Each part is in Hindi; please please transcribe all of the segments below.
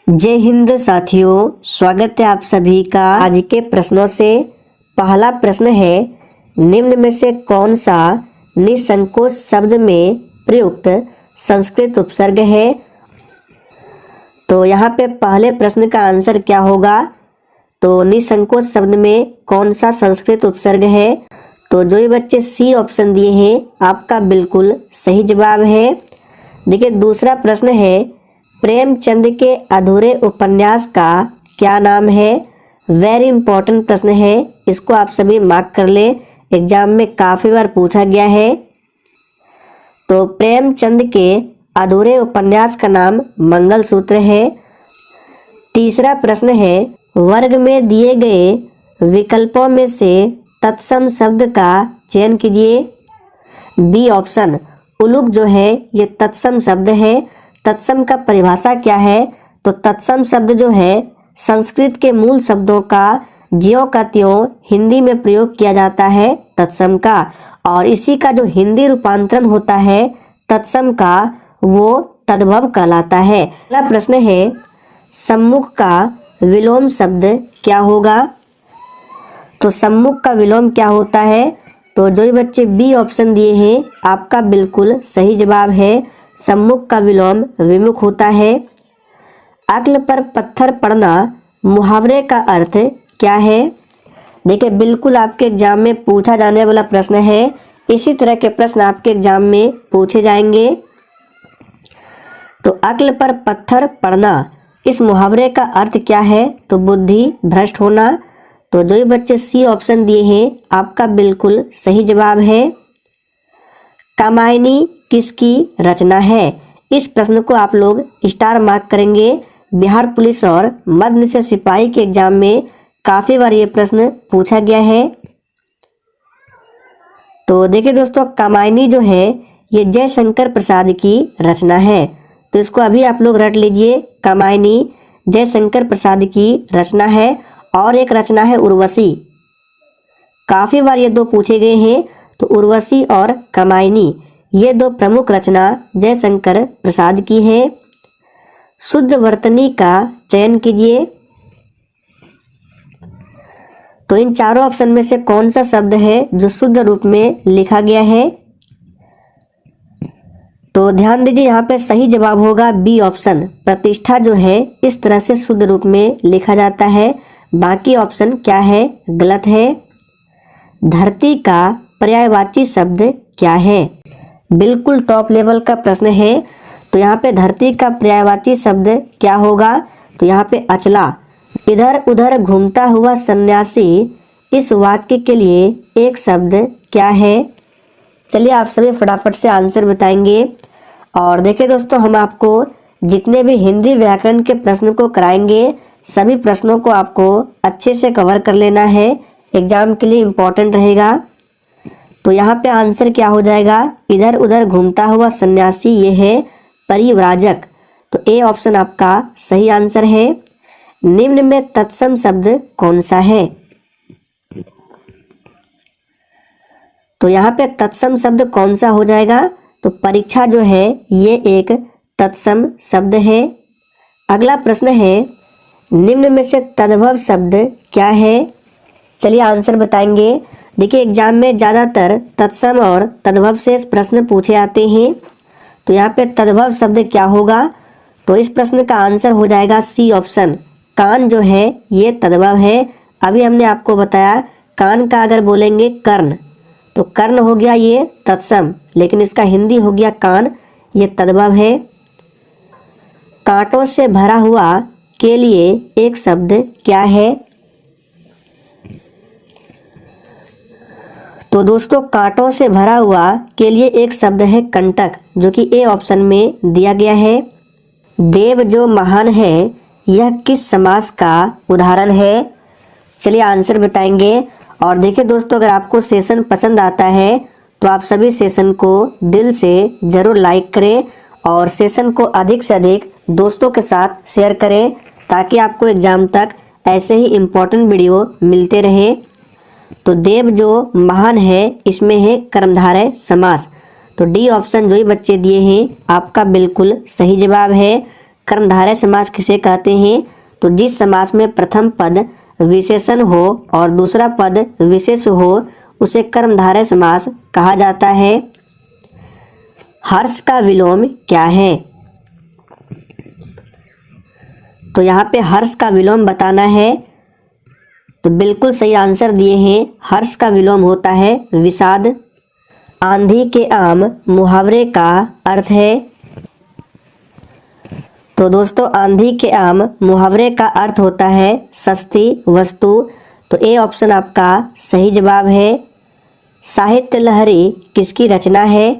जय हिंद साथियों, स्वागत है आप सभी का आज के प्रश्नों से। पहला प्रश्न है, निम्न में से कौन सा निसंकोच शब्द में प्रयुक्त संस्कृत उपसर्ग है। तो यहाँ पे पहले प्रश्न का आंसर क्या होगा। तो निसंकोच शब्द में कौन सा संस्कृत उपसर्ग है। तो जो ये बच्चे सी ऑप्शन दिए हैं आपका बिल्कुल सही जवाब है। देखिए दूसरा प्रश्न है, प्रेमचंद के अधूरे उपन्यास का क्या नाम है। वेरी इंपॉर्टेंट प्रश्न है, इसको आप सभी मार्क कर ले, एग्जाम में काफ़ी बार पूछा गया है। तो प्रेमचंद के अधूरे उपन्यास का नाम मंगलसूत्र है। तीसरा प्रश्न है, वर्ग में दिए गए विकल्पों में से तत्सम शब्द का चयन कीजिए। बी ऑप्शन उलूक जो है ये तत्सम शब्द है। तत्सम का परिभाषा क्या है। तो तत्सम शब्द जो है संस्कृत के मूल शब्दों का ज्यों का त्यों हिंदी में प्रयोग किया जाता है तत्सम का, और इसी का जो हिंदी रूपांतरण होता है तत्सम का वो तद्भव कहलाता है। अगला प्रश्न है, सम्मुख का विलोम शब्द क्या होगा। तो सम्मुख का विलोम क्या होता है। तो जो बच्चे बी ऑप्शन दिए हैं आपका बिल्कुल सही जवाब है। सम्मुख का विलोम विमुख होता है। अक्ल पर पत्थर पड़ना मुहावरे का अर्थ क्या है। देखिए बिल्कुल आपके एग्जाम में पूछा जाने वाला प्रश्न है। इसी तरह के प्रश्न आपके एग्जाम में पूछे जाएंगे। तो अक्ल पर पत्थर पड़ना, इस मुहावरे का अर्थ क्या है। तो बुद्धि भ्रष्ट होना। तो जो बच्चे सी ऑप्शन दिए हैं आपका बिल्कुल सही जवाब है। कामायनी किसकी रचना है। इस प्रश्न को आप लोग स्टार मार्क करेंगे। बिहार पुलिस और मध्य निषेध सिपाही के एग्जाम में काफी बार ये प्रश्न पूछा गया है। तो देखिए दोस्तों, कामायनी जो है ये जयशंकर प्रसाद की रचना है। तो इसको अभी आप लोग रट लीजिए, कामायनी जयशंकर प्रसाद की रचना है। और एक रचना है उर्वशी, काफी बार ये दो पूछे गए हैं। तो उर्वशी और कामायनी ये दो प्रमुख रचना जयशंकर प्रसाद की है। शुद्ध वर्तनी का चयन कीजिए। तो इन चारों ऑप्शन में से कौन सा शब्द है जो शुद्ध रूप में लिखा गया है। तो ध्यान दीजिए यहाँ पे सही जवाब होगा बी ऑप्शन। प्रतिष्ठा जो है इस तरह से शुद्ध रूप में लिखा जाता है। बाकी ऑप्शन क्या है, गलत है। धरती का पर्यायवाची शब्द क्या है। बिल्कुल टॉप लेवल का प्रश्न है। तो यहाँ पे धरती का पर्यायवाची शब्द क्या होगा। तो यहाँ पे अचला। इधर उधर घूमता हुआ सन्यासी, इस वाक्य के लिए एक शब्द क्या है। चलिए आप सभी फटाफट से आंसर बताएंगे। और देखिए दोस्तों, हम आपको जितने भी हिंदी व्याकरण के प्रश्न को कराएंगे सभी प्रश्नों को आपको अच्छे से कवर कर लेना है, एग्जाम के लिए इम्पोर्टेंट रहेगा। तो यहाँ पे आंसर क्या हो जाएगा, इधर उधर घूमता हुआ सन्यासी ये है परिव्राजक। तो ए ऑप्शन आपका सही आंसर है। निम्न में तत्सम शब्द कौन सा है। तो यहाँ पे तत्सम शब्द कौन सा हो जाएगा। तो परीक्षा जो है ये एक तत्सम शब्द है। अगला प्रश्न है, निम्न में से तद्भव शब्द क्या है। चलिए आंसर बताएंगे। देखिए एग्जाम में ज़्यादातर तत्सम और तद्भव से प्रश्न पूछे आते हैं। तो यहाँ पे तद्भव शब्द क्या होगा। तो इस प्रश्न का आंसर हो जाएगा सी ऑप्शन। कान जो है ये तद्भव है। अभी हमने आपको बताया कान का अगर बोलेंगे कर्ण, तो कर्ण हो गया ये तत्सम, लेकिन इसका हिंदी हो गया कान, ये तद्भव है। कांटों से भरा हुआ के लिए एक शब्द क्या है। तो दोस्तों कांटों से भरा हुआ के लिए एक शब्द है कंटक, जो कि ए ऑप्शन में दिया गया है। देव जो महान है यह किस समास का उदाहरण है। चलिए आंसर बताएंगे। और देखिए दोस्तों, अगर आपको सेशन पसंद आता है तो आप सभी सेशन को दिल से ज़रूर लाइक करें और सेशन को अधिक से अधिक दोस्तों के साथ शेयर करें, ताकि आपको एग्ज़ाम तक ऐसे ही इम्पोर्टेंट वीडियो मिलते रहे। तो देव जो महान है इसमें है कर्मधारय समास। तो डी ऑप्शन जो ही बच्चे दिए हैं आपका बिल्कुल सही जवाब है। कर्मधारय समास किसे कहते हैं? तो जिस समास में प्रथम पद विशेषण हो और दूसरा पद विशेष हो उसे कर्मधारय समास कहा जाता है। हर्ष का विलोम क्या है? तो यहाँ पे हर्ष का विलोम बताना है। तो बिल्कुल सही आंसर दिए हैं। हर्ष का विलोम होता है विषाद। आंधी के आम मुहावरे का अर्थ है? तो दोस्तों आंधी के आम मुहावरे का अर्थ होता है सस्ती वस्तु। तो ए ऑप्शन आपका सही जवाब है। साहित्य लहरी किसकी रचना है?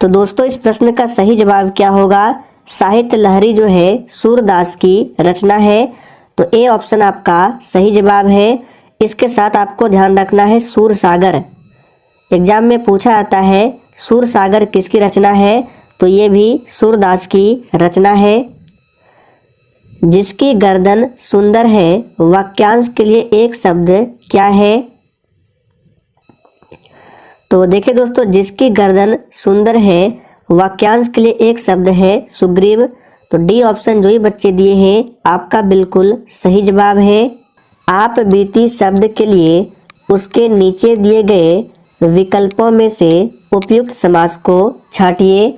तो दोस्तों इस प्रश्न का सही जवाब क्या होगा? साहित्य लहरी जो है सूरदास की रचना है। तो ए ऑप्शन आपका सही जवाब है। इसके साथ आपको ध्यान रखना है सूरसागर, एग्जाम में पूछा जाता है सूरसागर किसकी रचना है? तो ये भी सूरदास की रचना है। जिसकी गर्दन सुंदर है वाक्यांश के लिए एक शब्द क्या है? तो देखिए दोस्तों जिसकी गर्दन सुंदर है वाक्यांश के लिए एक शब्द है सुग्रीव। तो डी ऑप्शन जो ही बच्चे दिए हैं आपका बिल्कुल सही जवाब है। आप बीती शब्द के लिए उसके नीचे दिए गए विकल्पों में से उपयुक्त समास को छांटिए।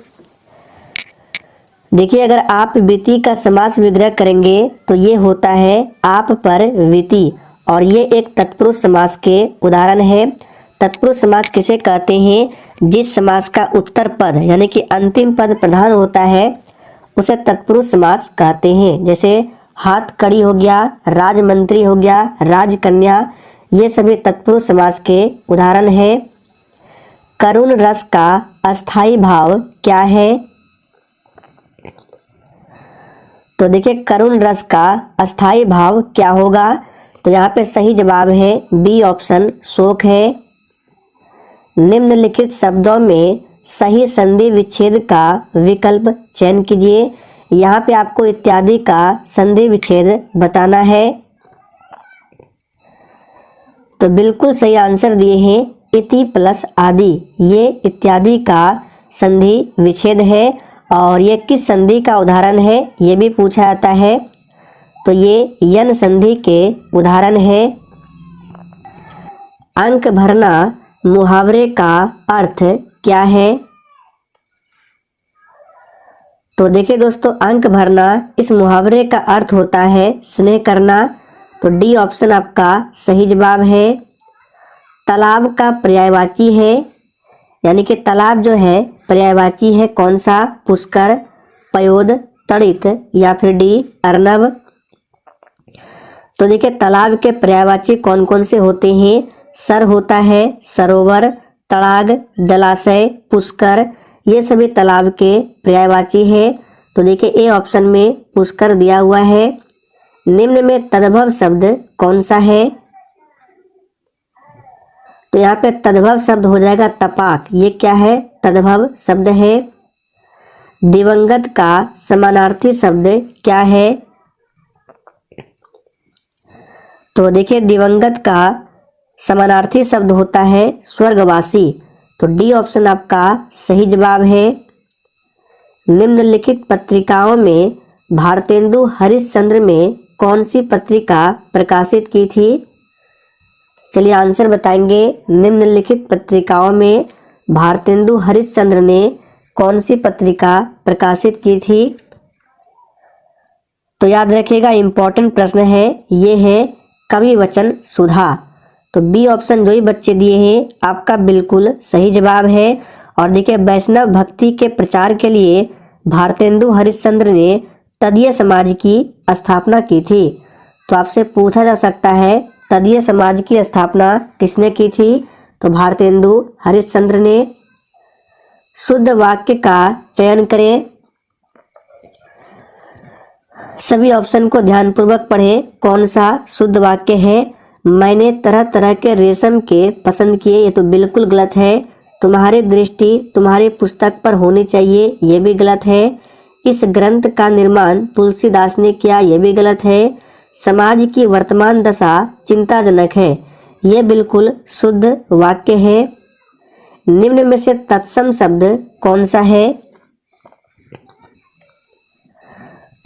देखिए अगर आप बीती का समास विग्रह करेंगे तो ये होता है आप पर बीती, और ये एक तत्पुरुष समास के उदाहरण है। तत्पुरुष समास किसे कहते हैं? जिस समास का उत्तर पद यानी कि अंतिम पद प्रधान होता है उसे तत्पुरुष समास कहते हैं। जैसे हाथ कड़ी हो गया, राजमंत्री हो गया, राजकन्या, ये सभी तत्पुरुष समास के उदाहरण है। करुण रस का अस्थाई भाव क्या है? तो देखिए करुण रस का अस्थाई भाव क्या होगा? तो यहाँ पे सही जवाब है बी ऑप्शन शोक है। निम्नलिखित शब्दों में सही संधि विच्छेद का विकल्प चयन कीजिए। यहाँ पे आपको इत्यादि का संधि विच्छेद बताना है। तो बिल्कुल सही आंसर दिए हैं इति प्लस आदि, ये इत्यादि का संधि विच्छेद है। और ये किस संधि का उदाहरण है ये भी पूछा जाता है। तो ये यन संधि के उदाहरण है। अंक भरना मुहावरे का अर्थ क्या है? तो देखिए दोस्तों अंक भरना इस मुहावरे का अर्थ होता है स्नेह करना। तो डी ऑप्शन आपका सही जवाब है। तालाब का पर्यायवाची है, यानी कि तालाब जो है पर्यायवाची है कौन सा? पुष्कर, पयोद, तड़ित या फिर डी अर्नव। तो देखिए तालाब के पर्यायवाची कौन कौन से होते हैं? सर होता है सरोवर, तड़ाग, जलाशय, पुष्कर, ये सभी तालाब के पर्यायवाची है। तो देखिए ए ऑप्शन में पुष्कर दिया हुआ है। निम्न में तद्भव शब्द कौन सा है? तो यहाँ पे तद्भव शब्द हो जाएगा तपाक, ये क्या है? तद्भव शब्द है। दिवंगत का समानार्थी शब्द क्या है? तो देखिए दिवंगत का समानार्थी शब्द होता है स्वर्गवासी। तो डी ऑप्शन आपका सही जवाब है। निम्नलिखित पत्रिकाओं में भारतेंदु हरिश्चंद्र में कौन सी पत्रिका प्रकाशित की थी? चलिए आंसर बताएंगे। निम्नलिखित पत्रिकाओं में भारतेंदु हरिश्चंद्र ने कौन सी पत्रिका प्रकाशित की थी? तो याद रखिएगा इम्पोर्टेंट प्रश्न है, ये है कवि वचन सुधा। तो बी ऑप्शन जो ही बच्चे दिए हैं आपका बिल्कुल सही जवाब है। और देखिए वैष्णव भक्ति के प्रचार के लिए भारतेंदु हरिश्चंद्र ने तदीय समाज की स्थापना की थी। तो आपसे पूछा जा सकता है तदीय समाज की स्थापना किसने की थी? तो भारतेंदु हरिश्चंद्र ने। शुद्ध वाक्य का चयन करें। सभी ऑप्शन को ध्यानपूर्वक पढ़ें कौन सा शुद्ध वाक्य है। मैंने तरह तरह के रेशम के पसंद किए, ये तो बिल्कुल गलत है। तुम्हारी दृष्टि तुम्हारी पुस्तक पर होनी चाहिए, ये भी गलत है। इस ग्रंथ का निर्माण तुलसीदास ने किया, ये भी गलत है। समाज की वर्तमान दशा चिंताजनक है, ये बिल्कुल शुद्ध वाक्य है। निम्न में से तत्सम शब्द कौन सा है?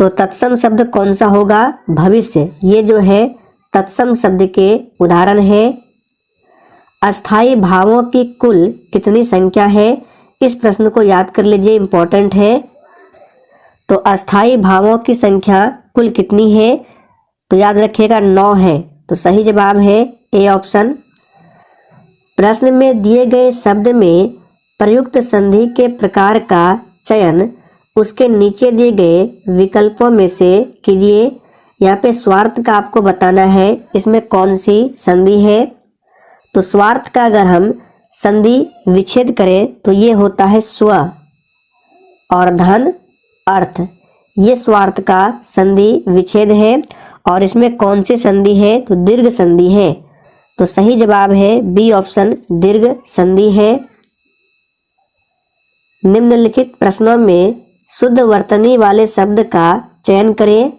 तो तत्सम शब्द कौन सा होगा? भविष्य। ये जो है तत्सम शब्द के उदाहरण है। अस्थाई भावों की कुल कितनी संख्या है? इस प्रश्न को याद कर लीजिए, इंपॉर्टेंट है। तो अस्थाई भावों की संख्या कुल कितनी है? तो याद रखिएगा 9 है। तो सही जवाब है ए ऑप्शन। प्रश्न में दिए गए शब्द में प्रयुक्त संधि के प्रकार का चयन उसके नीचे दिए गए विकल्पों में से कीजिए। यहाँ पे स्वार्थ का आपको बताना है, इसमें कौन सी संधि है। तो स्वार्थ का अगर हम संधि विच्छेद करें तो ये होता है स्व और धन अर्थ। ये स्वार्थ का संधि विच्छेद है और इसमें कौन सी संधि है? तो दीर्घ संधि है। तो सही जवाब है बी ऑप्शन, दीर्घ संधि है। निम्नलिखित प्रश्नों में शुद्ध वर्तनी वाले शब्द का चयन करें।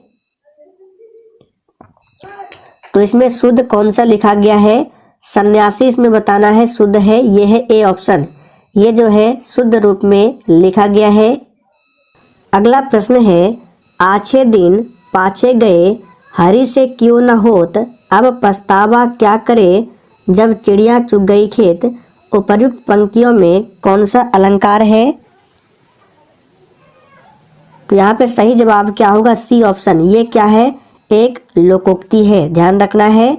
तो इसमें शुद्ध कौन सा लिखा गया है? सन्यासी इसमें बताना है शुद्ध है, ये है ए ऑप्शन। ये जो है शुद्ध रूप में लिखा गया है। अगला प्रश्न है, आछे दिन पाछे गए हरि से क्यों न होत, अब पछतावा क्या करे जब चिड़िया चुग गई खेत। उपर्युक्त पंक्तियों में कौन सा अलंकार है? तो यहाँ पे सही जवाब क्या होगा? C option. ये क्या है? एक लोकोक्ति है, ध्यान रखना है।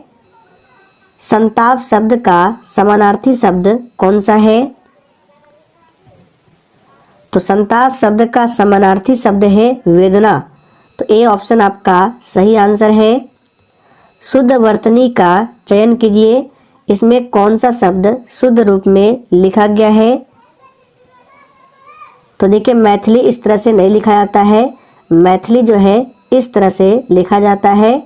संताप शब्द का समानार्थी शब्द कौन सा है? तो संताप शब्द का समानार्थी शब्द है वेदना। तो ए ऑप्शन आपका सही आंसर है। शुद्ध वर्तनी का चयन कीजिए। इसमें कौन सा शब्द शुद्ध रूप में लिखा गया है? तो देखिए मैथिली इस तरह से नहीं लिखा जाता है, मैथिली जो है इस तरह से लिखा जाता है।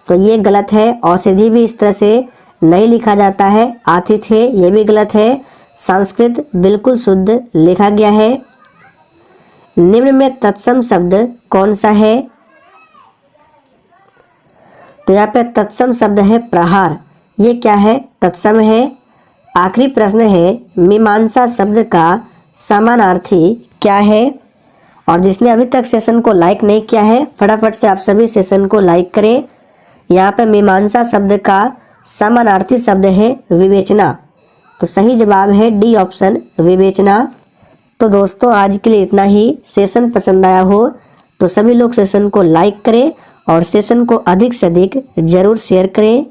तो ये गलत है। औषधि भी इस तरह से नहीं लिखा जाता है। आतिथ्य ये भी गलत है। संस्कृत बिल्कुल शुद्ध लिखा गया है। निम्न में तत्सम शब्द कौन सा है? तो यहाँ पे तत्सम शब्द है प्रहार। ये क्या है? तत्सम है। आखिरी प्रश्न है, मीमांसा शब्द का समानार्थी क्या है? और जिसने अभी तक सेशन को लाइक नहीं किया है फटाफट से आप सभी सेशन को लाइक करें। यहाँ पे मीमांसा शब्द का समानार्थी शब्द है विवेचना। तो सही जवाब है डी ऑप्शन, विवेचना। तो दोस्तों आज के लिए इतना ही। सेशन पसंद आया हो तो सभी लोग सेशन को लाइक करें और सेशन को अधिक से अधिक जरूर शेयर करें।